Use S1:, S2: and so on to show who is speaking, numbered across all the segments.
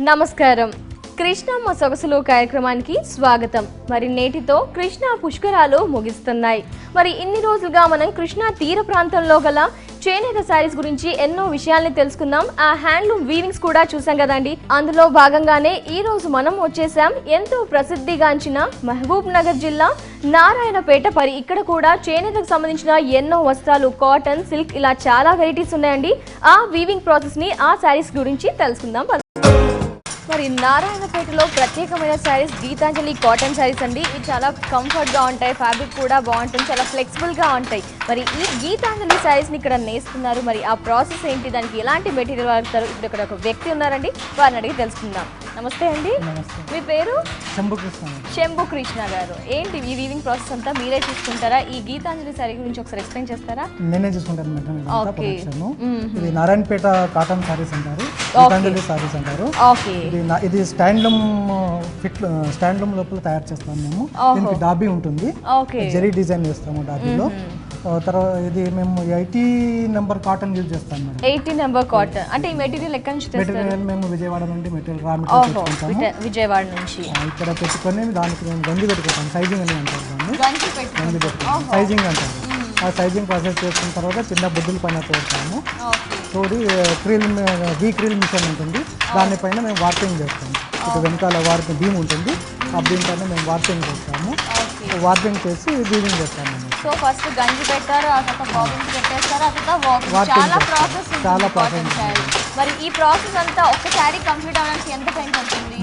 S1: నమస్కారం. కృష్ణమ్మ సొగసులు కార్యక్రమానికి స్వాగతం. మరి నేటితో కృష్ణా పుష్కరాలు ముగిస్తున్నాయి. మరి ఇన్ని రోజులుగా మనం కృష్ణా తీర ప్రాంతంలో గల చేనేత శారీస్ గురించి ఎన్నో విషయాల్ని తెలుసుకుందాం. ఆ హ్యాండ్లూమ్ వీవింగ్స్ కూడా చూసాం కదండి. అందులో భాగంగానే ఈ రోజు మనం వచ్చేసాం ఎంతో ప్రసిద్ధిగాంచిన మహబూబ్ నగర్ జిల్లా నారాయణపేట. మరి ఇక్కడ కూడా చేనేతకు సంబంధించిన ఎన్నో వస్త్రాలు, కాటన్, సిల్క్ ఇలా చాలా వెరైటీస్ ఉన్నాయండి. ఆ వీవింగ్ ప్రాసెస్ ని, ఆ శారీస్ గురించి తెలుసుకుందాం. మరి నారాయణపేటలో ప్రత్యేకమైన శారీస్ గీతాంజలి కాటన్ శారీస్ అండి. ఇవి చాలా కంఫర్ట్గా ఉంటాయి, ఫ్యాబ్రిక్ కూడా బాగుంటుంది, చాలా ఫ్లెక్సిబుల్గా ఉంటాయి. మరి ఈ గీతాంజలి శారీస్ని ఇక్కడ నేస్తున్నారు. మరి ఆ ప్రాసెస్ ఏంటి, దానికి ఎలాంటి మెటీరియల్ వాడతారు, ఇప్పుడు ఇక్కడ ఒక వ్యక్తి ఉన్నారండి, వారిని అడిగి తెలుసుకుందాం. నమస్తే అండి. మీ పేరు? శంభు కృష్ణ గారు. ఏంటి ఈ వీవింగ్ ప్రాసెస్ అంతా మీరే చూసుకుంటారా? ఈ గీతాంజలి శారీ గురించి ఒకసారి ఎక్స్ప్లెయిన్ చేస్తారా?
S2: నేనే చూసుకుంటాను మేడం. ఇది నారాయణపేట కాటన్ శారీస్ అంటారు, గీతాంజలి శారీస్ అంటారు. ఇది స్టాండ్లూమ్ లోపల తయారు చేస్తాము మేము. దీనికి డాబీ ఉంటుంది, జరీ డిజైన్ చేస్తాము డాబీలో. తర్వాత ఇది మేము 80 నెంబర్ కాటన్ యూజ్ చేస్తాం మేడం.
S1: 80 నెంబర్ కాటన్ అంటే ఈ మెటీరియల్ ఎక్కడి నుంచి తెస్తారు?
S2: మెటీరియల్ మేము విజయవాడ నుండి మెటీరియల్ రా మెటీరియల్
S1: విజయవాడ నుంచి
S2: ఇక్కడ పెట్టుకొని దానికి మేము గంజి పెట్టుకుంటాం. సైజింగ్ అని అంటారు దాన్ని, గంజి పెట్టుకుంటాం, సైజింగ్ అంటారు. ఆ సైజింగ్ ప్రాసెస్ చేసుకున్న తర్వాత చిన్న బుడ్డుల పైన తోడుతాము. తోడి క్రిల్ మిషన్ ఉంటుంది, దానిపైన మేము వార్పింగ్ చేస్తాము. ఇటు వెనకాల వార్పింగ్ బీమ్ ఉంటుంది, ఆ బీమ్ పైన మేము వార్పింగ్ చేస్తాము. వార్పింగ్ చేసి వీవింగ్ చేస్తాము.
S1: సో ఫస్ట్ గంజి పెట్టారు, ఆ తర్వాత బాబిన్స్ పెట్టేస్తారు, ఆ తర్వాత చాలా ప్రాసెస్. మరి ఈ ప్రాసెస్ అంతా ఒక శారీ కంప్లీట్ అవ్వడానికి ఎంత టైం పడుతుంది?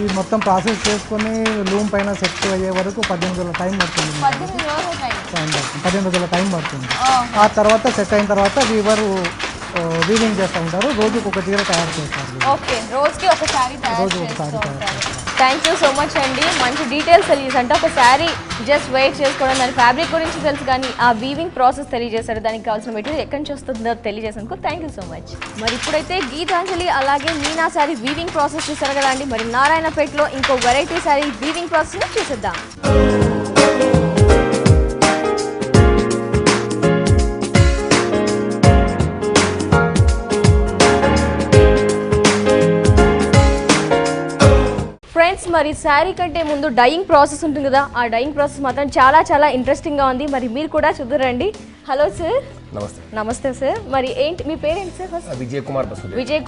S2: ఈ మొత్తం ప్రాసెస్ చేసుకుని లూమ్ పైన సెట్ అయ్యే వరకు 18 రోజుల టైం పడుతుంది. 15 రోజుల టైం పడుతుంది. ఆ తర్వాత సెట్ అయిన తర్వాత వీవింగ్ చేస్తూ ఉంటారు. రోజుకి ఒక చీర తయారు చేస్తారు.
S1: ఓకే, రోజుకి ఒక శారీ తయారు చేస్తారు. థ్యాంక్ యూ సో మచ్ అండి. మంచి డీటెయిల్స్ తెలియజేసి, అంటే ఒక శారీ జస్ట్ వెయిట్ చేసుకోవడం, దాని ఫ్యాబ్రిక్ గురించి తెలుసు, కానీ ఆ వీవింగ్ ప్రాసెస్ తెలియజేశారు. దానికి కావాల్సిన మెటీరియల్ ఎక్కడి నుంచి వస్తుందో తెలియజేసాను. Thank you so much. మరి ఇప్పుడైతే గీతాంజలి అలాగే మీనా శారీ వీవింగ్ ప్రాసెస్ చూసారు కదా అండి. మరి నారాయణపేటలో ఇంకో వెరైటీ శారీ వీవింగ్ ప్రాసెస్ చూసేద్దాం. ఫ్రెండ్స్, మరి శారీ కంటే ముందు డైయింగ్ ప్రాసెస్ ఉంటుంది కదా, ఆ డైయింగ్ ప్రాసెస్ మాత్రం చాలా చాలా ఇంట్రెస్టింగ్గా ఉంది. మరి మీరు కూడా చూద్దురండి. Hello sir. నమస్తే సార్. మరి ఏంటి మీ పేరేంటి sir? First Vijay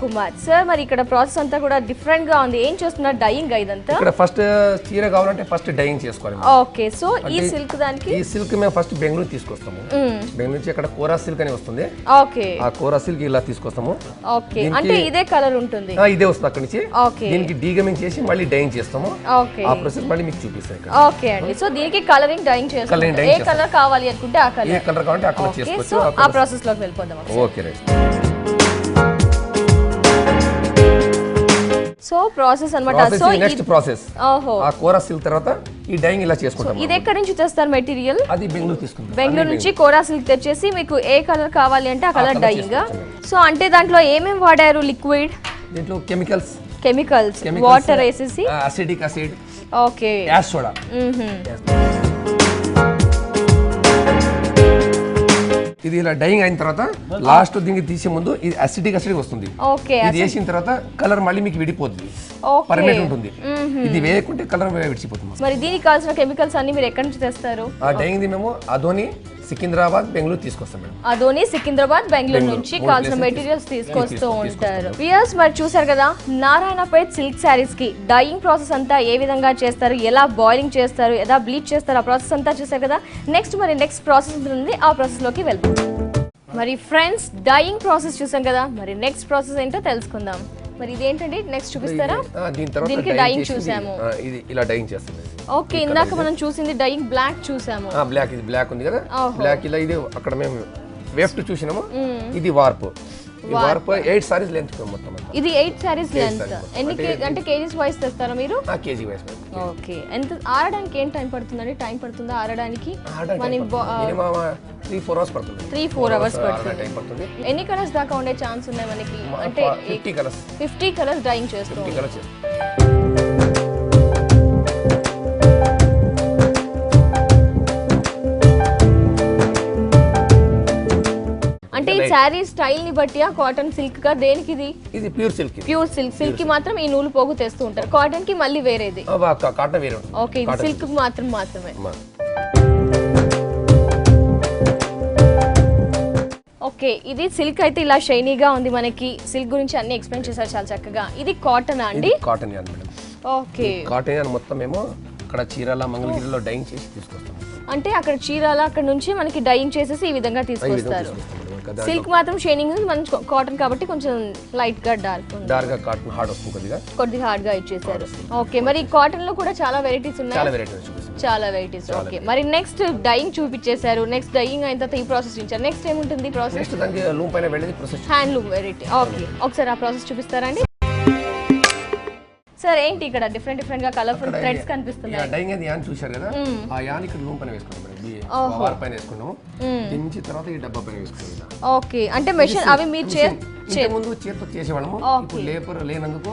S1: Kumar sir. మరి ఇక్కడ ప్రాసెస్ అంతా కూడా డిఫరెంట్ గా ఉంది. ఏం చేస్తున్నారు? డైయింగ్ ఇదంతా?
S3: ఇక్కడ ఫస్ట్ చీర కావాలంటే ఫస్ట్ డైయింగ్ చేసుకోవాలి.
S1: ఓకే, సో ఈ సిల్క్ దానికి
S3: ఈ సిల్క్ మేము ఫస్ట్ బెంగళూరు తీసుకొస్తాము. బెంగళూరు నుంచి ఇక్కడ కోరా సిల్క్ అని వస్తుంది.
S1: ఓకే,
S3: ఆ కోరా సిల్క్ ఇలా తీసుకొస్తాము.
S1: ఓకే, అంటే ఇదే కలర్ ఉంటుంది?
S3: ఇదే వస్తుంది అక్కడ నుంచి.
S1: ఓకే,
S3: దీనికి డీగమింగ్ చేసి మళ్ళీ డైయింగ్ చేస్తాము.
S1: ఓకే,
S3: ఆ ప్రాసెస్ మళ్ళీ మీకు చూపిస్తాను ఇక్కడ.
S1: ఓకే అండి. సో దీనికి కలరింగ్ డైయింగ్ చేస్తాము. ఏ కలర్ కావాలి అనుకుంటే ఆ కలర్,
S3: ఏ కలర్ కావాలంటే ఆ కలర్ చేసుకోవచ్చు.
S1: ఆ ప్రాసెస్ లోకి వెళ్ళిపోదాం.
S3: Okay right.
S1: సో ప్రాసెస్ అన్నమాట. సో
S3: నెక్స్ట్ ప్రాసెస్ ఆ కోరా సిల్క్ తర్వాత ఈ డైయింగ్ ఇలా చేసుకుంటాం.
S1: ఇది ఎక్కడి నుంచి తెస్తారు మెటీరియల్?
S3: అది బెంగళూరు తీసుకుంటాం.
S1: బెంగళూరు నుంచి కోరా సిల్క్ తెచ్చేసి మీకు ఏ కలర్ కావాలి అంటే ఆ కలర్ డైయింగ్. సో అంటే దాంట్లో ఏమేమి వాడారు? లిక్విడ్,
S3: దీంట్లో కెమికల్స్,
S1: వాటర్ వేసేసి,
S3: acidic acid,
S1: okay,
S3: ash soda. ఇది ఇలా డైయింగ్ అయిన తర్వాత లాస్ట్ దీనికి తీసే ముందు ఇది అసిడిక్ వస్తుంది. ఇది వేసిన తర్వాత కలర్ మళ్ళీ మీకు విడిపోతుంది, పర్మనెంట్ ఉంటుంది. ఇది వేయకుంటే కలర్ విడిచిపోతుంది.
S1: మరి దీనికి కావాల్సిన కెమికల్స్ అన్ని మీరు ఎక్కడి నుంచి తెస్తారు?
S3: ఆ డైయింగ్ ది మేము అదోని, సికింద్రాబాద్, బెంగళూరు తీసుకొస్తాం మేడం.
S1: అదోని, సికింద్రాబాద్, బెంగళూరు నుంచి కావాల్సిన మెటీరియల్స్ తీసుకొస్తూ ఉంటారు. వ్యూయర్స్, మరి చూసారు కదా నారాయణపేట్ సిల్క్ శారీస్ కి డైయింగ్ ప్రాసెస్ అంతా ఏ విధంగా చేస్తారు, ఎలా బాయిలింగ్ చేస్తారు, ఎలా బ్లీచ్ చేస్తారు, ఆ ప్రాసెస్ అంతా చూసారు కదా. నెక్స్ట్ ప్రాసెస్ ఉంది, ఆ ప్రాసెస్ లోకి వెళ్తాం. మరి ఫ్రెండ్స్, డైయింగ్ ప్రాసెస్ చూసాం కదా, మరి నెక్స్ట్ ప్రాసెస్ ఏంటో తెలుసుకుందాం. మరి ఇదేంటండి నెక్స్ట్ చూపిస్తారా? దీనికి డైయింగ్ చూసాము,
S3: ఇది ఇలా డైయింగ్ చేస్తుంది.
S1: ఓకే, ఇందాక మనం చూసింది డైయింగ్ బ్లాక్ చూసాము.
S3: బ్లాక్, ఇది బ్లాక్ ఉంది కదా, బ్లాక్ ఇలా. ఇది అక్కడ మేము వేఫ్ట్ చూసినాము. ఇది వార్ప్. ఈ వార్ప్ 8 సారీస్ లెంత్ మొత్తం.
S1: ఇది 8 సారీస్ లెంత్. ఎన్ని అంటే కేజీస్ వైస్ తెస్తారా మీరు?
S3: KG vice.
S1: ఓకే, ఎంత ఆరడానికి ఏం టైం పడుతుందండి? టైం పడుతుందా ఆరడానికి?
S3: మినిమం 3-4 అవర్స్ పడుతుంది.
S1: 3-4 అవర్స్ పడుతుంది. ఎన్ని కలర్స్ దాకా ఉండే ఛాన్స్ ఉన్నాయి మనకి? అంటే 50 కలర్స్ డైయింగ్ చేస్తాం. అంటే శారీ స్టైల్ ని బట్టి కాటన్ సిల్క్ గా దేనికి
S3: ఇది pure silk.
S1: Pure silk. Silk కి మాత్రం ఈ నూలు పోగు తెస్తూ ఉంటారు. కాటన్ కి మళ్ళీ వేరేది.
S3: కాటన్ వేరే ఉంటుంది.
S1: ఓకే, ఇది సిల్క్ మాత్రమే. ఓకే, ఇది సిల్క్ అయితే ఇలా షైనీగా ఉంది. మనకి సిల్క్ గురించి అన్ని ఎక్స్ప్లెయిన్ చేశారు చాలా చక్కగా. ఇది కాటన్ అండి?
S3: Cotton an madam.
S1: Okay,
S3: cotton an మొత్తం మేము అక్కడ చీరాల మంగళగిరిలో డైయింగ్ చేసి తీసుకొస్తాం.
S1: అంటే అక్కడ చీరాల అక్కడ నుంచి మనకి డైయింగ్ చేసేసి ఈ విధంగా తీసుకొస్తారు. సిల్క్ మాత్రం షైనింగ్ ఉంది, మన కాటన్ కాబట్టి కొంచెం లైట్ గా డార్క్
S3: గా కాటన్ హార్డ్ వస్తుంది,
S1: కొద్దిగా హార్డ్ గా ఇచ్చేసారు. ఓకే, మరి కాటన్ లో కూడా చాలా వెరైటీస్ ఉన్నాయి. చాలా వెరైటీస్. ఓకే, మరి నెక్స్ట్ డైయింగ్ చూపించేశారు. నెక్స్ట్ డైయింగ్ అయిన తర్వాత ఈ ప్రాసెస్ ఇచ్చారు. నెక్స్ట్ ఏముంటుంది ప్రాసెస్?
S3: నెక్స్ట్ దానికి లూమ్ పైన వెళ్ళేది process,
S1: hand loom variety. Okay, ఒకసారి ఆ ప్రాసెస్ చూపిస్తారండి సార్? ఏంటి ఇక్కడ డిఫరెంట్ గా కలర్ఫుల్ థ్రెడ్స్ కనిపిస్తున్నాయి.
S3: డైయింగ్ అది యాన్ చూశారు కదా, ఆ యాన్ ఇక్కడ లూమ్ పైన వేసుకున్నాం మేడం. వార్ పైన వేసుకున్నాము, దించి తర్వాత ఈ డబ్బా పైన వేసుకున్నాం.
S1: ఓకే, అంటే మెషిన్ అవి మీరు
S3: ముందు చేతితో చేసేవాళ్ళము, ఇప్పుడు లేబర్ లేనందుకు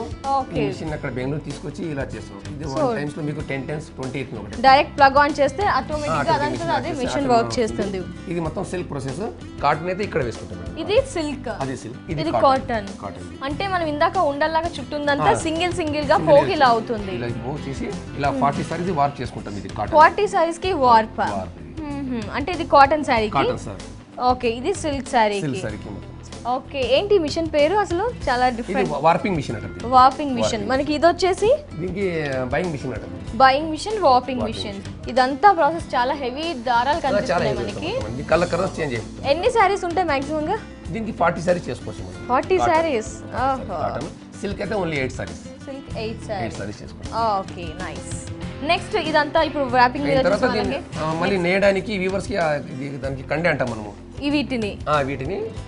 S3: ఈ మెషిన్ అక్కడ బెంగళూరు తీసుకొచ్చి ఇలా చేస్తాం. ఇది 1 టైమ్స్ లో మీకు 10 times 28
S1: డైరెక్ట్ ప్లగ్ ఆన్ చేస్తే ఆటోమేటిక్ గా అదంతా అదే మెషిన్ వర్క్ చేస్తుంది.
S3: ఇది మొత్తం సిల్క్ ప్రాసెస్. కాటన్ అయితే ఇక్కడ వేసుకుంటాం.
S1: ఇది సిల్క్,
S3: అది సిల్క్,
S1: ఇది కాటన్. అంటే మనం ఇందాక ఉండల్లాగా చుట్టుందంతా సింగిల్ గా పోగు ఇలా అవుతుంది.
S3: ఇలా పోగు చేసి ఇలా 40 సారీస్ వార్ప్ చేసుకుంటాం. ఇది కాటన్
S1: 40 సారీస్ కి వార్ప్. అంటే ఇది కాటన్ సారీ కి. ఓకే, ఇది సిల్క్ సారీ కి. ఓకే, ఏంటి మిషన్ పేరు అసలు? చాలా డిఫరెంట్.
S3: వార్పింగ్ మిషన్ అంటారు.
S1: Warping machine. మనకి ఇది వచ్చేసి
S3: దీనికి బయింగ్ మిషన్ అంటారు.
S1: Weaving machine, warping machine. ఇదంతా ప్రాసెస్ చాలా హెవీ దారాలు కనిపిస్తున్నాయి మనకి.
S3: కలర్ చేంజ్ అవుతుంది.
S1: ఎన్ని సారీస్ ఉంటాయి మాక్సిమం గా?
S3: దీనికి 40 సారీస్ చేసుకోవచ్చు.
S1: 40 సారీస్.
S3: కాటన్ సిల్క్ అయితే ఓన్లీ 8 సారీస్.
S1: సిల్క్ 8 సారీస్
S3: చేసుకోవచ్చు.
S1: Okay, nice. నెక్స్ట్ ఇదంతా ఇప్పుడు వ్రాపింగ్ మీద
S3: చూసామండి. మళ్ళీ నేయడానికి వీవర్స్ కి దానికి కండే అంటాం మనము.
S1: వీటిని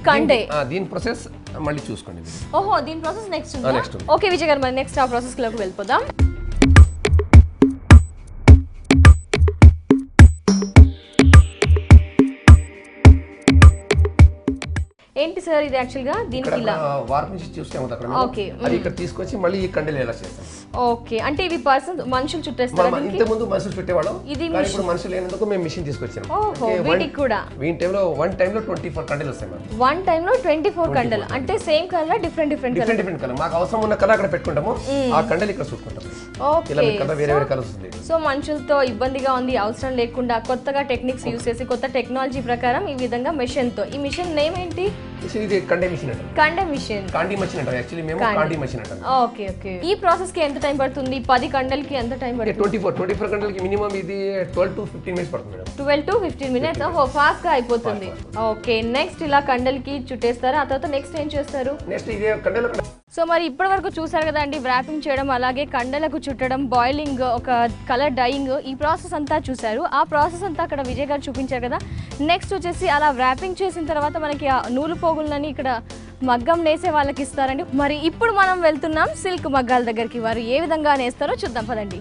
S3: కండే. దీని ప్రాసెస్ మళ్ళీ చూసుకోండి.
S1: ఓహో, దీని ప్రాసెస్ నెక్స్ట్ ఉందా? ఓకే విజయ్ గారు, మరి నెక్స్ట్ ఆ ప్రాసెస్ లోకి వెళ్ళిపోదాం. ఏంటి సార్ ఇది యాక్చువల్ గా? దీనికి ఇలా
S3: వార్ప్ నుంచి చూస్తాము అక్కడ. ఓకే, అది ఇక్కడ తీసుకొచ్చి మళ్ళీ ఈ కండెలు ఎలా చేస్తాం.
S1: ఓకే, అంటే ఇవి పర్సన్ మనుషులు చుట్టేస్తారు.
S3: ఇంత ముందు మనుషులు చుట్టేవాళ్ళం, కానీ ఇప్పుడు మనుషులు లేనందుకు మేము మిషన్ తీసుకొచ్చాము.
S1: ఓహో, వీటికి కూడా
S3: వీన్ టైంలో 1 టైంలో 24 కండెలు వస్తాయి మేడం.
S1: 1 టైంలో 24 కండెలు. అంటే సేమ్ కలర్ డిఫరెంట్
S3: కలర్. మాకు అవసరం ఉన్న కలర్ అక్కడ పెట్టుకుంటాము, ఆ కండెలు ఇక్కడ చూసుకుంటాం.
S1: ఓకే,
S3: వేరే కలర్ వస్తుంది.
S1: సో మనుషులతో ఇబ్బందిగా ఉంది, అవసరం లేకుండా కొత్తగా టెక్నిక్స్ యూస్ చేసి కొత్త టెక్నాలజీ ప్రకారం ఈ విధంగా మెషిన్ తో. ఈ మిషన్ నేమ్ ఏంటి?
S3: ఇది కండే మిషన్ అంటారు.
S1: కండే మిషన్,
S3: కాండి మిషన్ అంటారు. యాక్చువల్లీ మేము కాండి మిషన్ అంటాం.
S1: Okay okay. ఈ ప్రాసెస్ కి ఎంత టైం పడుతుంది? 10 కండలకి ఎంత టైం పడుతుంది?
S3: 24 కండలకి మినిమం ఇది 12 to 15 minutes పడుతుంది మేడం.
S1: 12 to 15 minutes. ఓహో, ఫాస్ట్ గా అయిపోతుంది. ఓకే, నెక్స్ట్ ఇలా కండలకి చుట్టేస్తారు. ఆ తర్వాత నెక్స్ట్ ఏం చేస్తారు?
S3: నెక్స్ట్ ఇదే కండలు.
S1: సో మరి ఇప్పటి వరకు చూసారు కదా అండి, వ్రాపింగ్ చేయడం, అలాగే కండలకు చుట్టడం, బాయిలింగ్, ఒక కలర్ డైయింగ్, ఈ ప్రాసెస్ అంతా చూసారు. ఆ ప్రాసెస్ అంతా అక్కడ విజయ్ గారు చూపించారు కదా. నెక్స్ట్ వచ్చేసి అలా వ్రాపింగ్ చేసిన తర్వాత మనకి ఆ నూలు పోగులని ఇక్కడ మగ్గం నేసే వాళ్ళకి ఇస్తారండి. మరి ఇప్పుడు మనం వెళ్తున్నాం సిల్క్ మగ్గాల దగ్గరికి. వారు ఏ విధంగా నేస్తారో చూద్దాం పదండి.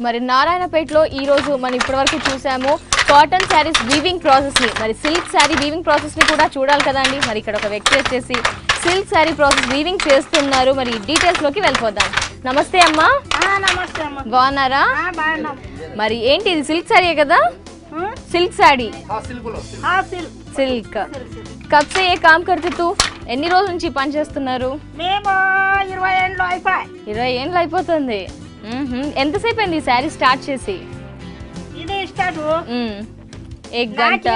S1: మరి నారాయణపేటలో ఈరోజు మనం ఇప్పటివరకు చూసాము కాటన్ శారీస్ వీవింగ్ ప్రాసెస్ని. మరి సిల్క్ శారీ వీవింగ్ ప్రాసెస్ని కూడా చూడాలి కదండి. మరి ఇక్కడ ఒక వ్యక్తి వచ్చేసి సిల్క్ శారీ ప్రాసెస్ వీవింగ్ చేస్తున్నారు. మరి డీటెయిల్స్లోకి వెళ్ళిపోదాం. నమస్తే అమ్మా.
S4: నమస్తే అమ్మా.
S1: బాగున్నారా? మరి ఏంటి ఇది సిల్క్ శారీ కదా? सिल्क साड़ी సిల్క్ కబ్ సే ఏ కామ్ కర్తే తూ? ఎన్ని రోజుల నుంచి పని చేస్తున్నారు?
S4: మేము 20 ఏళ్ళు అయిపోయి.
S1: 20 ఏళ్ళు అయిపోతుంది. ఎంతసేపు అయింది శారీ స్టార్ట్ చేసి?
S4: ఇది స్టార్ట్
S1: 1 గంట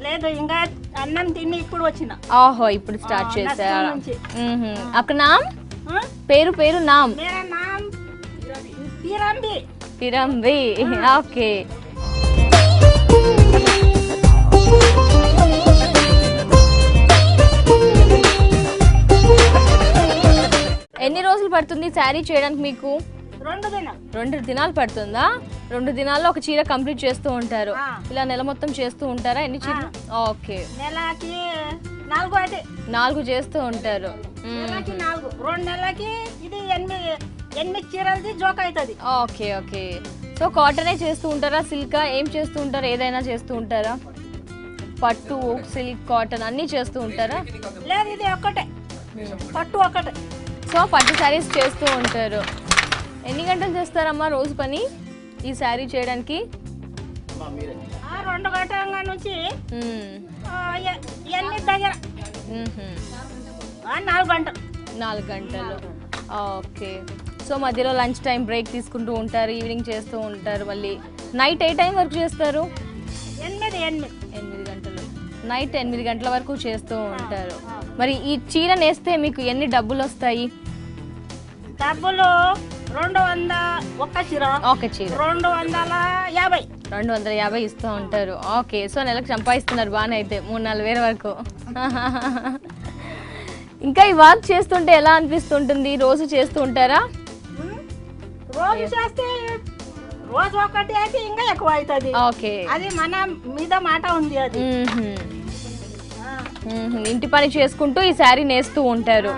S4: లేదు, ఇంకా అన్నం తిని ఇప్పుడు వచ్చిన.
S1: ఓహో, ఇప్పుడు స్టార్ట్ చేశారా? అక్కడ నామ్ పేరు పేరు నామ్?
S4: మేరా నామ్ పిరంబి.
S1: పిరంబి. ఓకే. ఎన్ని రోజులు పడుతుంది శారీ చేయడానికి మీకు?
S4: 2 దినాలు.
S1: 2 దినాలు పడుతుందా? 2 దినాల్లో ఒక చీర కంప్లీట్ చేస్తూ ఉంటారు. ఇలా నెల మొత్తం చేస్తూ ఉంటారా? ఎన్ని చీరలు? ఓకే,
S4: నెలకి 4 అయితే
S1: 4 చేస్తూ ఉంటారు.
S4: నెలకి 4, 2 నెలలకి ఇది 8 చీరలది జోక్ అవుతుంది.
S1: Okay okay. సో కాటనే చేస్తూ ఉంటారా? సిల్కా ఏం చేస్తూ ఉంటారు? ఏదైనా చేస్తూ ఉంటారా? పట్టు, సిల్క్, కాటన్ అన్నీ చేస్తూ ఉంటారా?
S4: లేదు, ఇది ఒక్కటే పట్టు ఒక్కటే.
S1: సో పట్టు శారీస్ చేస్తూ ఉంటారు. ఎన్ని గంటలు చేస్తారమ్మా రోజు పని ఈ శారీ చేయడానికి?
S4: 2 గంటల నుంచి
S1: మ్మ్.
S4: 8 దగ్గర
S1: మ్మ్హ్మ్.
S4: 4 గంటలు.
S1: 4 గంటలు. ఓకే. సో మధ్యలో లంచ్ టైం బ్రేక్ తీసుకుంటూ ఉంటారు, ఈవినింగ్ చేస్తూ ఉంటారు, మళ్ళీ నైట్ ఏ టైం వరకు చేస్తారు?
S4: 8
S1: 8 గంటలు. నైట్ 8 గంటల వరకు చేస్తూ ఉంటారు. మరి ఈ చీర నేస్తే మీకు ఎన్ని డబ్బులు వస్తాయి?
S4: డబ్బులు 200 ఒక్క చీర
S1: ఒక చీర
S4: 250.
S1: 250 ఇస్తూ ఉంటారు. ఓకే. సో నెలకు సంపాదిస్తున్నారు బాగానే అయితే 3-4 వేల వరకు. ఇంకా ఈ వర్క్ చేస్తుంటే ఎలా అనిపిస్తుంటుంది? రోజు చేస్తూ ఉంటారా?
S4: రోజు చేస్తే రోజు ఒకటి అయితే ఇంకా ఎక్కువ అవుతుంది.
S1: ఓకే.
S4: అది మన మీద మాట ఉంది. అది
S1: ఇంటి పని చేసుకుంటూ ఈ శారీ నేస్తూ ఉంటారు.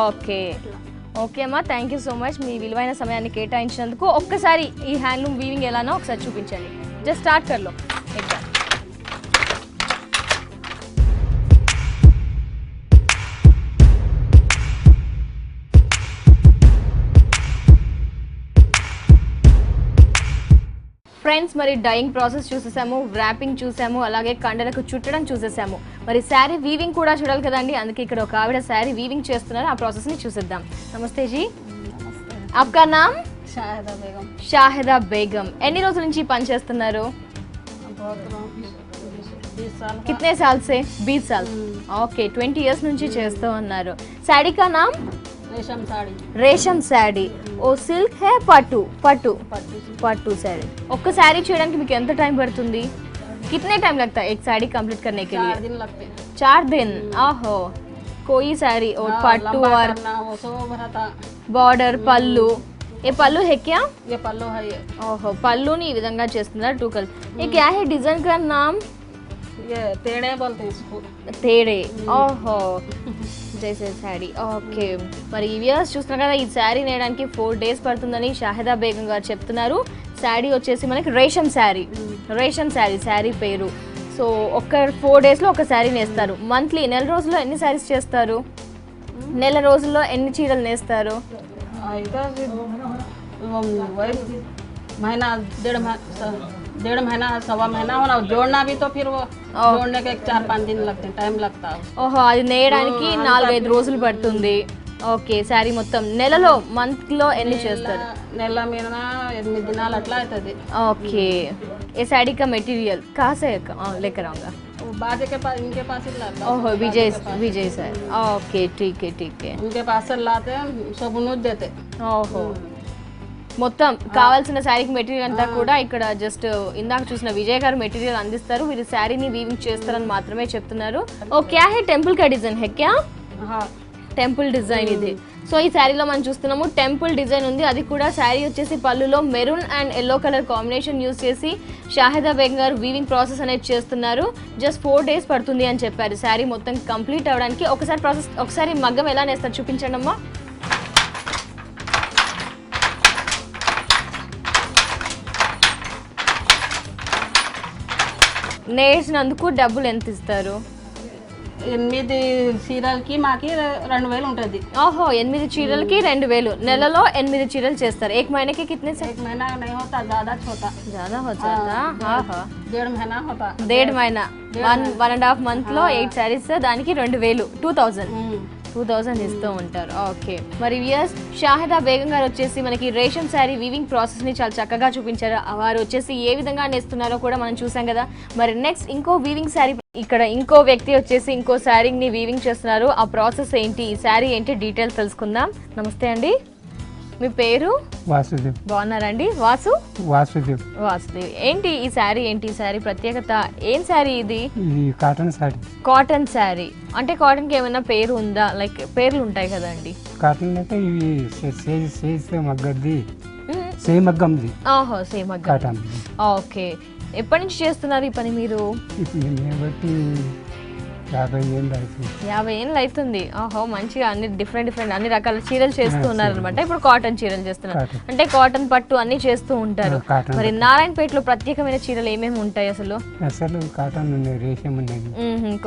S1: ఓకే. ఓకే అమ్మా, థ్యాంక్ యూ సో మచ్ మీ విలువైన సమయాన్ని కేటాయించినందుకు. ఒక్కసారి ఈ హ్యాండ్లూమ్ వీవింగ్ ఎలానో ఒకసారి చూపించండి. జస్ట్ స్టార్ట్ కర్లో ఎగ్జామ్. ఫ్రెండ్స్, మరి డైయింగ్ ప్రాసెస్ చూసేసాము, ర్యాపింగ్ చూసాము, అలాగే కండలకు చుట్టడం చూసేసాము. మరి శారీ వీవింగ్ కూడా చూడాలి కదండి, అందుకే ఇక్కడ ఒక ఆవిడ శారీ వీవింగ్ చేస్తున్నారు. ఆ ప్రాసెస్ ని చూసేద్దాం. నమస్తే జీ, आपका नाम?
S4: షాహిదా బేగం.
S1: షాహిదా బేగం. ఎన్ని రోజుల నుంచి పని చేస్తున్నారు?
S4: 20 साल.
S1: कितने साल से? 20 साल. ఓకే, 20 ఇయర్స్ నుంచి చేస్తూ ఉన్నారు. శారీ కా నామ్?
S4: रेशम साड़ी.
S1: రేషం శారీ. ఓ సిల్క్ హే పట్టు పట్టు పట్టు శారీ. ఒక్క శారీ చేయడానికి మీకు ఎంత టైం పడుతుంది? कितने टाइम लगता है एक साड़ी कंप्लीट करने के लिए?
S4: 4 दिन लगते हैं.
S1: 4 दिन. आहो, कोई साड़ी और पट्टू और
S4: वो सब भरता.
S1: बॉर्डर पल्लू. ये पल्लू है क्या?
S4: ये पल्लो है. ये
S1: ఓహో, పళ్ళుని ఈ విధంగా చేస్తున్నారు. 2 కలర్. ये क्या है डिजाइन का नाम?
S4: ये तेड़े बोलते हैं इसको.
S1: తేడే. ఓహో, జైసే శారీ. ఓకే. మరి ఈ వ్యూవర్స్ చూస్తున్నారు కదా, ఈ శారీ నేయడానికి 4 days పడుతుందని షాహిదా బేగం గారు చెప్తున్నారు. శారీ వచ్చేసి మనకి రేషం శారీ. రేషం శారీ శారీ పేరు. సో ఒక 4 daysలో ఒక శారీ నేస్తారు. మంత్లీ నెల రోజుల్లో ఎన్ని శారీస్ చేస్తారు? నెల రోజుల్లో ఎన్ని చీరలు నేస్తారు?
S4: इधर वही महीना 1.5 महीना 1.25 महीना होना. जोड़ना भी तो फिर वो जोड़ने के 4-5 दिन लगते हैं. टाइम लगता है.
S1: ఓహో, అది నేయడానికి 4-5 రోజులు పడుతుంది. ఓకే. శారీ మొత్తం నెలలో మంత్లో ఎన్ని చేస్తారు?
S4: నెల మీద 8 దినాలు అట్లా అవుతుంది.
S1: ओके. ये साड़ी का मटेरियल कहाँ से लेकर आऊँगा?
S4: बाजे के पास इनके पास ही लाते हैं.
S1: ओहो, विजय सर. ओके, ठीक है.
S4: उनके पास से लाते हैं, सब उन्हें देते.
S1: ఓహో, మొత్తం కావాల్సిన శారీకి మెటీరియల్ అంతా కూడా ఇక్కడ జస్ట్ ఇందాక చూసిన విజయ్ గారు మెటీరియల్ అందిస్తారు. మీరు శారీని వీవింగ్ చేస్తారని మాత్రమే చెప్తున్నారు. ఓ క్యా హే టెంపుల్ కా డిజైన్ హే క్యా?
S4: हाँ.
S1: టెంపుల్ డిజైన్ ఇది. సో ఈ శారీలో మనం చూస్తున్నాము టెంపుల్ డిజైన్ ఉంది. అది కూడా శారీ వచ్చేసి పళ్ళులో maroon and yellow colour combination use చేసి షాహిదా బేగం గారు వీవింగ్ ప్రాసెస్ అనేది చేస్తున్నారు. జస్ట్ 4 days పడుతుంది అని చెప్పారు శారీ మొత్తం కంప్లీట్ అవ్వడానికి. ఒకసారి మగ్గం ఎలా నేస్తారు చూపించండి అమ్మా. నేసినందుకు డబ్బులు ఎంత ఇస్తారు?
S4: 8 చీరలకి మాకి 2000 ఉంటుంది.
S1: ఓహో, 8 చీరలకి 2000. నెలలో 8 చీరలు చేస్తారు. एक महीने के कितने से?
S4: 1 महीना नहीं होता, ज्यादा छोटा.
S1: ज्यादा हो जाता. ఆహా,
S4: 1.5 महीना होता.
S1: 1.5 మहीना 1.5 month లో 8 శారీస్, దానికి 2000 2000 ఇస్తూ ఉంటారు. ఓకే. మరి వియర్స్ షాహిదా బేగం గారు వచ్చేసి మనకి రేషన్ శారీ వీవింగ్ ప్రాసెస్ ని చాలా చక్కగా చూపించారు. వారు వచ్చేసి ఏ విధంగా నేస్తున్నారో కూడా మనం చూసాం కదా. మరి నెక్స్ట్ ఇంకో వీవింగ్ శారీ, ఇక్కడ ఇంకో వ్యక్తి వచ్చేసి ఇంకో శారీని వీవింగ్ చేస్తున్నారు. ఆ ప్రాసెస్ ఏంటి, ఈ శారీ ఏంటి, డీటెయిల్స్ తెలుసుకుందాం. నమస్తే అండి, మీ పేరు?
S2: వాసుదేవ్.
S1: బాగున్నారండి? వాసుదేవ్. ఏంటి ఈ శారీ, ఏంటి ఈ శారీ ప్రత్యేకత? ఏం శారీ ఇది?
S2: కాటన్ శారీ.
S1: కాటన్ శారీ అంటే కాటన్ కి ఏమైనా పేరు ఉందా? లైక్ పేర్లు ఉంటాయి కదండి.
S2: కాటన్ అంటే ఇవి మగ్గది, సేమ్ మగ్గంది.
S1: ఓహో, సేమ్ మగ్గం. ఓకే. ఎప్పటి నుంచి చేస్తున్నారు ఈ పని మీరు? 50 ఏళ్ళు అవుతుంది. ఓహో, మంచిగా అన్ని డిఫరెంట్ అన్ని రకాల చీరలు చేస్తూ ఉన్నారనమాట. ఇప్పుడు కాటన్ చీరలు చేస్తున్నారు అంటే కాటన్ పట్టు అన్ని చేస్తూ ఉంటారు. మరి నారాయణపేటలో ప్రత్యేకమైన చీరలు ఏమేమి ఉంటాయి అసలు?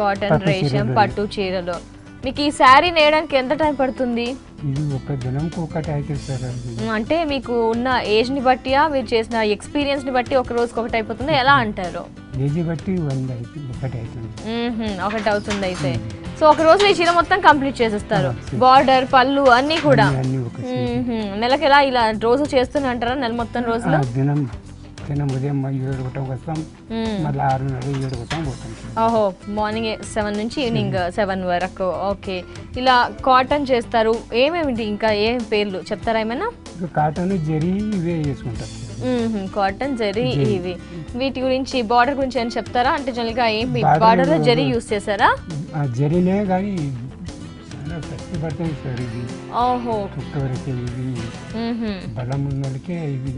S2: కాటన్
S1: రేషం పట్టు చీరలు. మీకు ఈ శారీ నేయడానికి ఎంత టైం పడుతుంది? అంటే మీకు ఉన్న ఏజ్ ని బట్టి, మీరు చేసిన ఎక్స్పీరియన్స్ ని బట్టి ఒక రోజుకి ఒకటి అయిపోతుంది ఎలా అంటారు?
S5: కేజీ బట్టి 100 అయితే ఒకటి అవుతుంది.
S1: ఒకటి అవుతుంది అయితే. సో ఒక రోజు ఈ చీర మొత్తం కంప్లీట్ చేసేస్తారు, బార్డర్ పళ్ళు అన్నీ కూడా.
S5: అన్ని ఒక
S1: నెలకి ఎలా ఇలా రోజు చేస్తూనే అంటారా నెల మొత్తం రోజులు?
S5: దినం ఉదయం 7 గంటలకు వస్తాం, మళ్ళీ 6:30 7 గంటలకు పోతాం.
S1: ఓహో, మార్నింగ్ 7 నుంచి ఈవినింగ్ 7 వరకు. ఓకే, ఇలా కాటన్ చేస్తారు. ఏమేమిటి ఇంకా ఏం పేర్లు చెప్తారా ఏమైనా?
S5: కాటన్ జరీ ఇవే చేసుకుంటారు.
S1: కాటన్ జరీ ఇవి. వీటి గురించి బార్డర్ గురించి ఏమైనా చెప్తారా? అంటే జనరల్గా ఏం బార్డర్ లో జరీ యూస్ చేస్తారా?
S5: జరీనే కానీ కష్టపడతాయి సార్. ఇది
S1: ఓహో,
S5: చుట్టవరకే ఇవి బలం ఉన్న వాళ్ళకే ఇవి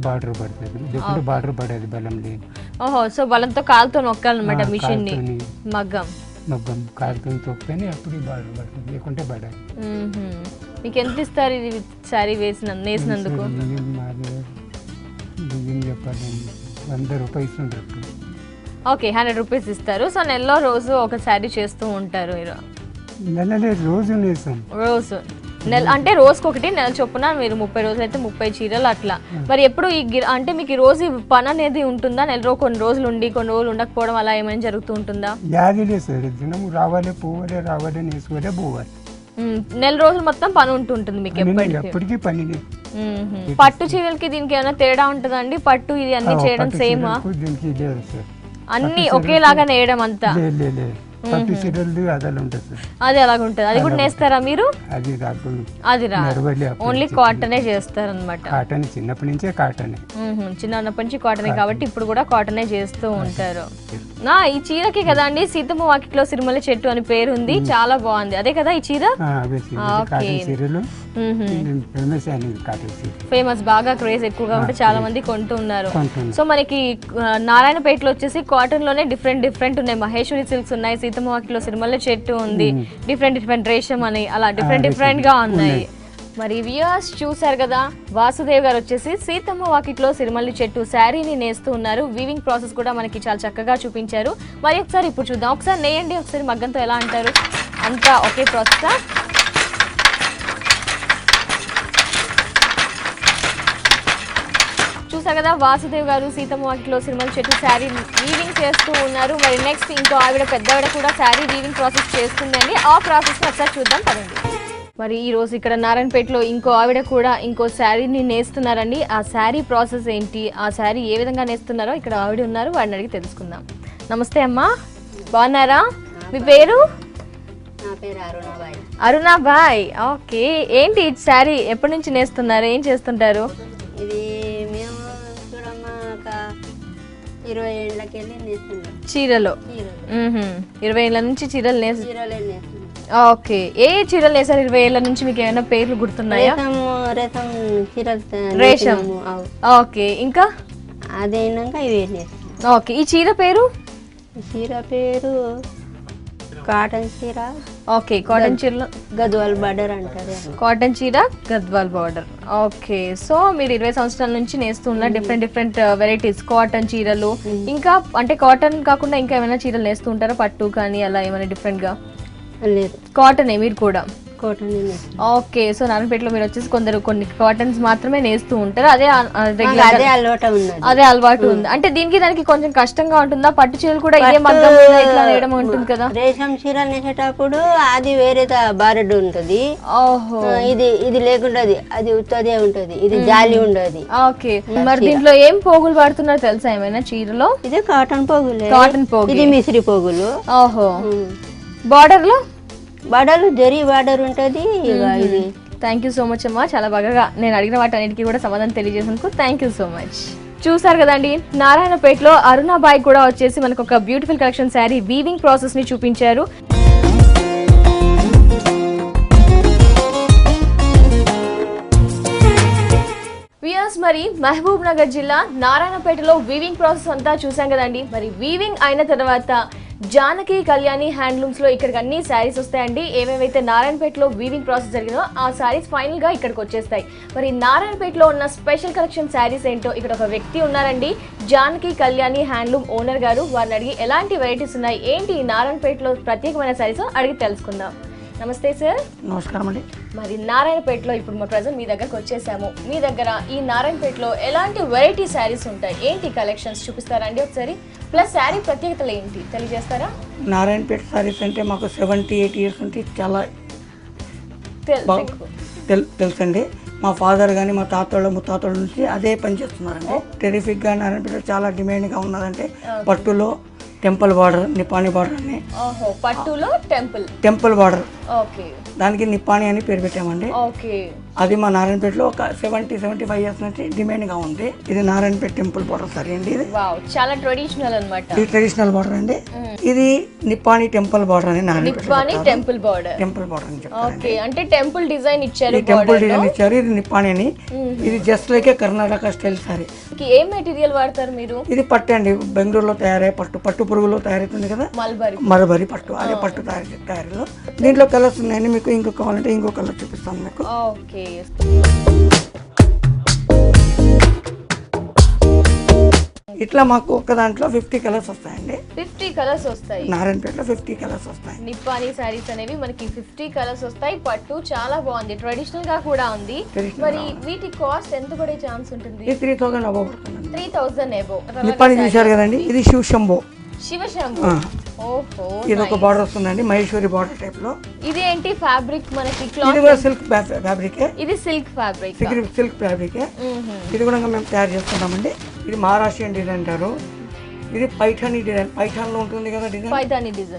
S5: బార్డర్ పడుతుంది, లేకుంటే బార్డర్ పడేది బలం లేదు.
S1: ఓహో, సో బలంతో కాలుతో నొక్కాలన్నమాట మిషన్ ని. మగ్గం
S5: కాలుతో తొక్కితేనే అప్పుడు బార్డర్ పడుతుంది, లేకుంటే పడాలి.
S1: మీకు ఎంత ఇస్తారు ఇది శారీ వేసినందుకు?
S5: ఏం చెప్పాలి, 100 రూపాయలు ఇస్తుంటారు.
S1: ఓకే, 100 రూపీస్ ఇస్తారు. సో నెలలో రోజు ఒక శారీ చేస్తూ ఉంటారు మీరు?
S5: నెలలే రోజు నేస్తాం.
S1: రోజు అంటే రోజుకొకటి, నెల చొప్పున మీరు 30 రోజులు అయితే 30 చీరలు అట్లా. మరి ఎప్పుడు అంటే మీకు ఈ రోజు పని అనేది ఉంటుందా? నెలలో కొన్ని రోజులు ఉండి కొన్ని రోజులు ఉండకపోవడం అలా ఏమైనా జరుగుతూ ఉంటుందా?
S5: యాదిలే సార్, దినం రావాలి పోవాలి, రావాలి నేసుకోవాలి పోవాలి.
S1: నెల రోజులు మొత్తం పని ఉంటుంటుంది మీకు
S5: ఎప్పటికీ పని.
S1: పట్టు చీరలకి దీనికి ఏమైనా తేడా ఉంటుందా అండి? పట్టు ఇది అన్ని చేయడం సేమా?
S5: దీనికి లేదు సార్,
S1: అన్ని ఒకేలాగా నేయడం అంతా?
S5: పట్టు చీరలు అదలా ఉంటుంది.
S1: అది అలాగ ఉంటుంది. అది కూడా నేస్తారా మీరు?
S5: అది రాదు,
S1: అది రా, ఓన్లీ కాటనే చేస్తారు అనమాట.
S5: కాటన్ చిన్నప్పటి నుంచే కాటనే,
S1: చిన్నప్పటి నుంచి కాటనే కాబట్టి ఇప్పుడు కూడా కాటనే చేస్తూ ఉంటారు. ఈ చీరకి కదా అండి సీతమ్మ వాకిట్లో సిరిమల్లె చెట్టు అని పేరు ఉంది, చాలా బాగుంది. అదే కదా ఈ చీర? ఫేమస్, బాగా క్రేజ్ ఎక్కువగా ఉంటే చాలా మంది కొంటూ ఉన్నారు. సో మనకి నారాయణపేటలో వచ్చేసి కాటన్ లోనే డిఫరెంట్ ఉన్నాయి. మహేశ్వరి సిల్క్స్ ఉన్నాయి, సీతమ్మ వాకిట్లో సిరిమల్లె చెట్టు ఉంది, డిఫరెంట్ రేషం అని అలా డిఫరెంట్ గా ఉన్నాయి. మరి వ్యూయర్స్ చూసారు కదా, వాసుదేవ్ గారు వచ్చేసి సీతమ్మ వాకిట్లో సిరిమల్లి చెట్టు శారీని నేస్తూ ఉన్నారు. వీవింగ్ ప్రాసెస్ కూడా మనకి చాలా చక్కగా చూపించారు. మరి ఒకసారి ఇప్పుడు చూద్దాం. ఒకసారి నేయండి, ఒకసారి మగ్గంతో ఎలా అంటారు, అంతా ఒకే ప్రాసెస్. చూసారు కదా, వాసుదేవ్ గారు సీతమ్మ వాకిట్లో సిరిమల్లి చెట్టు శారీ వీవింగ్ చేస్తూ ఉన్నారు. మరి నెక్స్ట్ ఇంకో ఆవిడ పెద్దవిడ కూడా శారీ వీవింగ్ ప్రాసెస్ చేస్తుందండి. ఆ ప్రాసెస్ ఒకసారి చూద్దాం పదండి. మరి ఈ రోజు ఇక్కడ నారాయణపేటలో ఇంకో ఆవిడ కూడా ఇంకో శారీని నేస్తున్నారండి. ఆ శారీ ప్రాసెస్ ఏంటి, ఆ శారీ ఏ విధంగా నేస్తున్నారో ఇక్కడ ఆవిడ ఉన్నారు, వాడిని అడిగి తెలుసుకుందాం. నమస్తే అమ్మా, బాగున్నారా? మీ పేరు?
S6: నా పేరు అరుణాబాయ్.
S1: అరుణాబాయ్, ఓకే. ఏంటి ఈ శారీ ఎప్పటి నుంచి నేస్తున్నారు, ఏం చేస్తుంటారు?
S6: ఇది మేము చూడమ్మా ఒక 20 ఏళ్ళకెళ్ళి నేస్తున్నాం
S1: చీరలు. 20 ఏళ్ళ నుంచి చీరలు
S6: నేస్తున్నాం.
S1: ఓకే, ఏ చీరలు నేసారు 20 ఏళ్ళ నుంచి? మీకు ఏమైనా పేర్లు గుర్తున్నాయా?
S6: రేతం చీరలు.
S1: రేషం, ఓకే. ఇంకా
S6: అదైనాక ఇవి నేస్తున్నాం.
S1: ఓకే, ఈ చీర పేరు?
S6: చీర పేరు కాటన్ చీర.
S1: ఓకే, కాటన్ చీరలో
S6: గద్వాల్ బార్డర్ అంటారు.
S1: కాటన్ చీర గద్వాల్ బార్డర్. ఓకే, సో మీరు 20 సంవత్సరాల నుంచి నేస్తున్న డిఫరెంట్ వెరైటీస్ కాటన్ చీరలు. ఇంకా అంటే కాటన్ కాకుండా ఇంకా ఏమైనా చీరలు నేస్తూ ఉంటారా? పట్టు కానీ అలా ఏమైనా డిఫరెంట్ గా?
S6: లేదు,
S1: కాటనే మీరు కూడా?
S6: కాటన్.
S1: ఓకే, సో నారాయణపేటలో మీరు వచ్చేసి కొన్ని కాటన్స్ మాత్రమే నేస్తూ ఉంటారు. అదే అదే అలవాటు ఉంది. అంటే దీనికి దానికి కొంచెం కష్టంగా ఉంటుందా? పట్టు చీరలు కూడా ఇదే మగ్గం ఇట్లా నేయడం ఉంటుంది కదా?
S6: రేషం చీరలు నేసేటప్పుడు అది వేరే బారెడ్ ఉంటది.
S1: ఓహో,
S6: ఇది లేకుండా అది ఉత్తదే ఉంటది, ఇది జాలి ఉండదు.
S1: ఓకే, మరి దీంట్లో ఏం పోగులు వాడుతున్నారు తెలుసా ఏమైనా చీరలో?
S6: ఇది కాటన్ పోగులు.
S1: కాటన్ పోగు,
S6: ఇది మిశ్రీ పోగులు.
S1: ఓహో, బార్డర్ లో
S6: జరీ బార్డర్ ఉంటది. ఇది
S1: థ్యాంక్ యూ సో మచ్ అమ్మా, చాలా బాగా నేను అడిగిన వాటి అన్నిటికీ కూడా సమాధానం తెలియజేసినందుకు థ్యాంక్ యూ సో మచ్. చూసారు కదండి, నారాయణపేటలో అరుణాబాయ్ కూడా వచ్చేసి మనకు ఒక beautiful collection sari weaving process ని చూపించారు. మరి మహబూబ్ నగర్ జిల్లా నారాయణపేటలో వీవింగ్ ప్రాసెస్ అంతా చూసాం కదండి. మరి వీవింగ్ అయిన తర్వాత జానకి కళ్యాణి హ్యాండ్లూమ్స్ లో ఇక్కడికి అన్ని శారీస్ వస్తాయండి. ఏమేమైతే నారాయణపేటలో వీవింగ్ ప్రాసెస్ జరిగిందో ఆ శారీస్ ఫైనల్ గా ఇక్కడికి వచ్చేస్తాయి. మరి నారాయణపేటలో ఉన్న స్పెషల్ కలెక్షన్ శారీస్ ఏంటో ఇక్కడ ఒక వ్యక్తి ఉన్నారండి, జానకి కళ్యాణి హ్యాండ్లూమ్ ఓనర్ గారు. వారిని అడిగి ఎలాంటి వెరైటీస్ ఉన్నాయి, ఏంటి నారాయణపేటలో ప్రత్యేకమైన శారీస్ అడిగి తెలుసుకుందాం. నమస్తే సార్.
S2: నమస్కారం అండి.
S1: మరి నారాయణపేటలో ఇప్పుడు మా ప్రజెంట్ మీ దగ్గరకు వచ్చేసాము. మీ దగ్గర ఈ నారాయణపేటలో ఎలాంటి వెరైటీ శారీస్ ఉంటాయి, ఏంటి కలెక్షన్స్ చూపిస్తారా అండి ఒకసారి? ప్లస్ శారీ ప్రత్యేకతలు ఏంటి తెలియజేస్తారా?
S2: నారాయణపేట సారీస్ అంటే మాకు 78 ఇయర్స్ నుంచి చాలా తెలుసండి. మా ఫాదర్ కానీ మా తాతోళ్ళ ముత్తాతోళ్ళ నుంచి అదే పని చేస్తున్నారండి. టెరిఫిక్గా నారాయణపేట చాలా డిమాండ్గా ఉన్నదంటే పట్టులో టెంపుల్ బార్డర్, నిపాణి బార్డర్ అని.
S1: పట్టులో
S2: టెంపుల్ బార్డర్,
S1: ఓకే,
S2: దానికి నిపాణి అని పేరు పెట్టామండి.
S1: ఓకే,
S2: అది మా నారాయణపేటలో ఒక 75 ఇయర్స్ నుంచి డిమాండ్గా ఉంది. ఇది నారాయణపేట టెంపుల్ బార్డర్ సారీ అండి. ఇది
S1: చాలా ట్రెడిషనల్ అన్నమాట.
S2: ఇది ట్రెడిషనల్ బార్డర్ అండి. ఇది నిపాణి టెంపుల్ బార్డర్ అని
S1: నిపాణి టెంపుల్ బార్డర్
S2: అని చెప్తారు.
S1: ఓకే, అంటే టెంపుల్ డిజైన్ ఇచ్చారు.
S2: టెంపుల్ డిజైన్ ఇచ్చారు. ఇది నిపాణి అని. ఇది just like Karnataka style sari.
S1: ఏ మెటీరియల్ వాడతారు మీరు?
S2: ఇది పట్టు అండి. బెంగళూరులో తయారయ్యే పట్టు పురుగులో తయారవుతుంది కదా, మల్బరీ పట్టు. అదే పట్టు తయారీలో. దీంట్లో కలర్స్ ఉన్నాయండి. మీకు ఇంకో కావాలంటే ఇంకో కలర్ చూపిస్తాను మీకు.
S1: ఓకే,
S2: ఇట్లా మాకు ఒక్క దాంట్లో 50 కలర్స్ వస్తాయండి.
S1: 50 కలర్స్ వస్తాయి.
S2: నారాయణపేటలో 50 కలర్స్ వస్తాయి.
S1: నిప్పానీ సారీస్ అనేవి మనకి 50 కలర్స్ వస్తాయి. పట్టు చాలా బాగుంది, ట్రెడిషనల్ గా కూడా ఉంది. మరి వీటి కాస్ట్ ఎంత పడే ఛాన్స్ ఉంటుంది?
S2: 3000 అబౌవ్ పడుతుంది.
S1: 3000 అబౌవ్.
S2: నిప్పానీ చూశారు కదండి, ఇది శివశంభో.
S1: ఓహో,
S2: ఇది ఒక బార్డర్ వస్తుందండి, మహేశ్వరి బార్డర్ టైప్ లో.
S1: ఇది ఏంటి ఫ్యాబ్రిక్ మనకి?
S2: ఇది కూడా సిల్క్ ఫ్యాబ్రిక్.
S1: ఇది సిల్క్ ఫ్యాబ్రిక్.
S2: Silk fabric. ఇది కూడా మేము తయారు చేస్తున్నామండి. ఇది మహారాష్ట్రియన్ డిజైన్ అంటారు. ఇది పైఠానీ డిజైన్. పైఠాన్ లో ఉంటుంది కదా డిజైన్,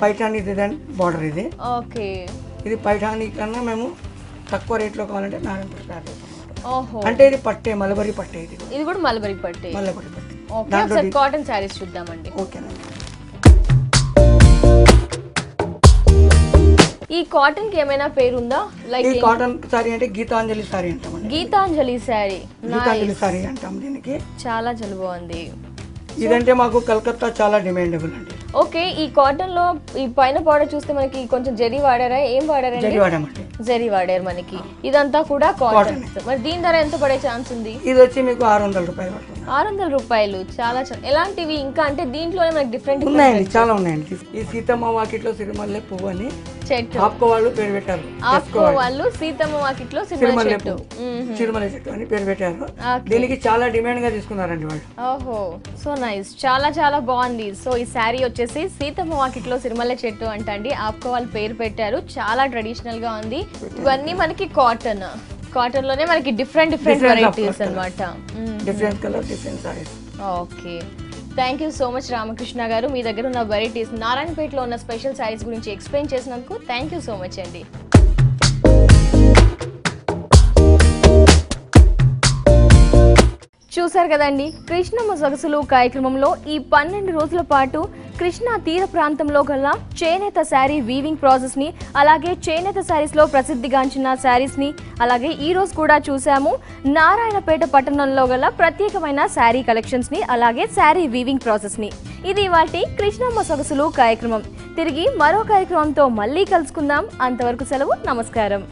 S2: పైఠానీ డిజైన్ బార్డర్ ఇది.
S1: ఓకే,
S2: ఇది పైఠానీ కన్నా మేము తక్కువ రేట్ లో కావాలంటే నారాయణపేట తయారు చేస్తాం.
S1: ఓహో,
S2: అంటే ఇది పట్టే, మలబరీ పట్టే.
S1: ఇది కూడా మల్బరీ పట్టే. ఓకే,
S2: దాంట్లో
S1: ఒకసారి కాటన్ శారీస్ చూద్దామండి.
S2: ఓకేనండి.
S1: ఈ కాటన్ కి ఏమైనా పేరుందా? లైక్
S2: ఈ కాటన్ సారీ అంటే గీతాంజలి సారీ అంటామండి.
S1: గీతాంజలి సారీ.
S2: గీతాంజలి సారీ అంటాం దీనికి.
S1: చాలా బాగుంది.
S2: ఇదంటే మాకు కలకత్తా చాలా డిమాండబుల్ అండి.
S1: ఓకే, ఈ కాటన్ లో ఈ పైన బార్డర్ చూస్తే మనకి కొంచెం జరీ వాడారా? ఏం వాడారండి?
S2: జరీ వాడామండి.
S1: జరీ వాడారు మనకి. ఇదంతా కూడా కాటన్. మరి దీని ధర ఎంత పడే ఛాన్స్ ఉంది?
S2: ఇది వచ్చి మీకు 600 రూపాయలు పడుతుంది.
S1: 600 రూపాయలు. చాలా ఎలాంటివి ఇంకా అంటే దీంట్లోనే మనకి డిఫరెంట్
S2: ఉన్నాయండి, చాలా ఉన్నాయండి. ఈ సీతమ్మ వాకిట్లో సిరిమల్లె పువ్వు అని
S1: చెట్టు
S2: ఆప్కో వాళ్ళు పేరు పెట్టారు.
S1: ఆప్కో వాళ్ళు సీతమ్మ వాకిట్లో సిరిమల్లె చెట్టు
S2: అని పేరు పెట్టారు. దీనికి చాలా డిమాండ్ గా తీసుకున్నారండి వాళ్ళు.
S1: ఓహో, సో నైస్. చాలా బాగుంది. సో ఈ శారీ వచ్చేసి సీతమ్మ వాకిట్లో సిరిమల్లె చెట్టు అంటండి. ఆప్కో వాళ్ళు పేరు పెట్టారు. చాలా ట్రెడిషనల్ గా ఉంది. ఇవన్నీ మనకి కాటన్ లోనే మనకి డిఫరెంట్ వెరైటీస్ అన్నమాట.
S2: Different colour, different saris.
S1: Okay, thank you so much Ramakrishna గారు. మీ దగ్గర ఉన్న వెరైటీస్, నారాయణపేటలో ఉన్న స్పెషల్ శారీస్ గురించి ఎక్స్ప్లెయిన్ చేసినందుకు థ్యాంక్ యూ సో మచ్ అండి. చూశారు కదండి, కృష్ణమ్మ సొగసులు కార్యక్రమంలో ఈ 12 రోజుల పాటు కృష్ణా తీర ప్రాంతంలో గల చేనేత శారీ వీవింగ్ ప్రాసెస్ని, అలాగే చేనేత శారీస్లో ప్రసిద్ధిగాంచిన శారీస్ని, అలాగే ఈ రోజు కూడా చూసాము నారాయణపేట పట్టణంలో గల ప్రత్యేకమైన శారీ కలెక్షన్స్ని, అలాగే శారీ వీవింగ్ ప్రాసెస్ని. ఇది ఇవాల్టి కృష్ణమ్మ సొగసులు కార్యక్రమం. తిరిగి మరో కార్యక్రమంతో మళ్ళీ కలుసుకుందాం. అంతవరకు సెలవు, నమస్కారం.